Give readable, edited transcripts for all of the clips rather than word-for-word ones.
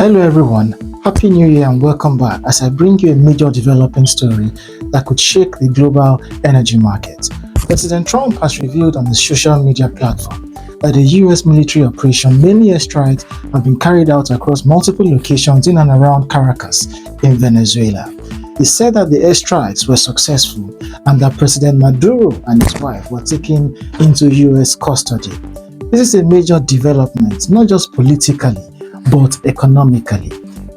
Hello everyone, Happy New Year and welcome back as I bring you a major developing story that could shake the global energy market. President Trump has revealed on his social media platform that the US military operation, mainly airstrikes, have been carried out across multiple locations in and around Caracas in Venezuela. He said that the airstrikes were successful and that President Maduro and his wife were taken into US custody. This is a major development, not just politically, but economically.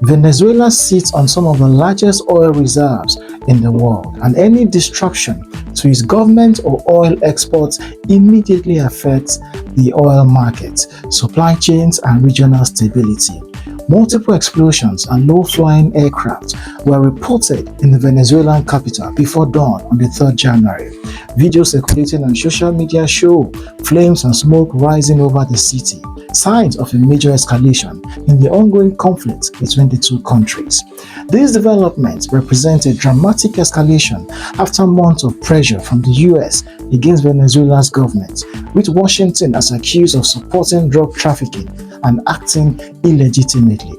Venezuela sits on some of the largest oil reserves in the world, and any disruption to its government or oil exports immediately affects the oil market, supply chains, and regional stability. Multiple explosions and low-flying aircraft were reported in the Venezuelan capital before dawn on the 3rd January. Videos circulating on social media show flames and smoke rising over the city, signs of a major escalation in the ongoing conflict between the two countries. These developments represent a dramatic escalation after months of pressure from the US against Venezuela's government, which Washington has accused of supporting drug trafficking and acting illegitimately.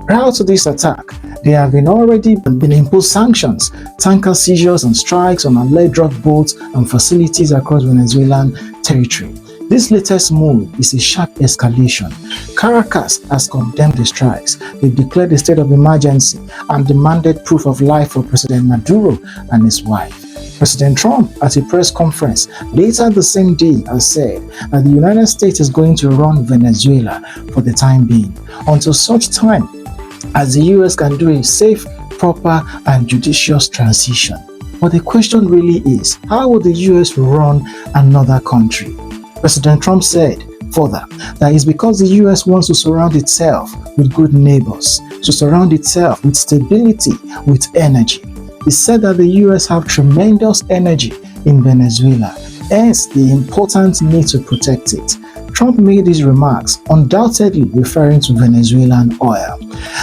Prior to this attack, there have already been imposed sanctions, tanker seizures and strikes on alleged drug boats and facilities across Venezuelan territory. This latest move is a sharp escalation. Caracas has condemned the strikes. They declared a state of emergency and demanded proof of life for President Maduro and his wife. President Trump, at a press conference later the same day, has said that the United States is going to run Venezuela for the time being, until such time as the US can do a safe, proper, and judicious transition. But the question really is, how will the US run another country? President Trump said further that it's because the US wants to surround itself with good neighbors, to surround itself with stability, with energy. He said that the US have tremendous energy in Venezuela, hence the important need to protect it. Trump made these remarks undoubtedly referring to Venezuelan oil.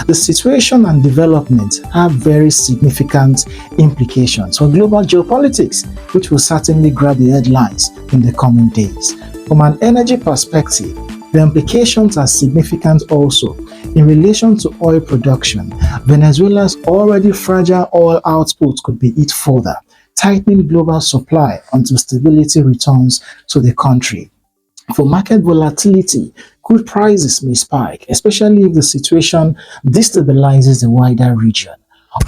The situation and development have very significant implications for global geopolitics, which will certainly grab the headlines in the coming days. From an energy perspective, the implications are significant also in relation to oil production. Venezuela's already fragile oil output could be hit further, tightening global supply until stability returns to the country. For market volatility, crude prices may spike, especially if the situation destabilizes the wider region.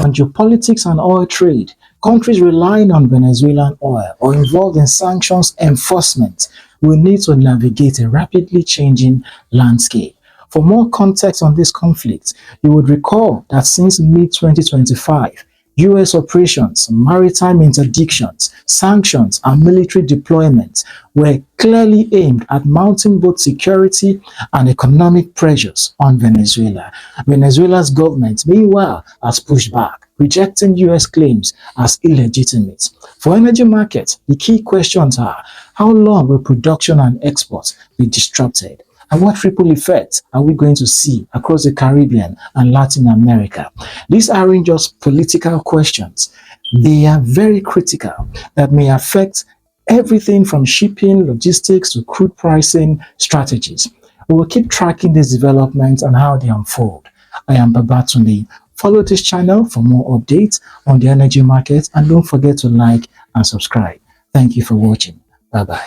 On geopolitics and oil trade, countries relying on Venezuelan oil or involved in sanctions enforcement will need to navigate a rapidly changing landscape. For more context on this conflict, you would recall that since mid-2025, US operations, maritime interdictions, sanctions, and military deployments were clearly aimed at mounting both security and economic pressures on Venezuela. Venezuela's government, meanwhile, has pushed back, rejecting US claims as illegitimate. For energy markets, the key questions are: how long will production and exports be disrupted? And what ripple effects are we going to see across the Caribbean and Latin America? These aren't just political questions. They are very critical that may affect everything from shipping, logistics to crude pricing strategies. We will keep tracking these developments and how they unfold. I am Babatunde. Follow this channel for more updates on the energy market and don't forget to like and subscribe. Thank you for watching. Bye-bye.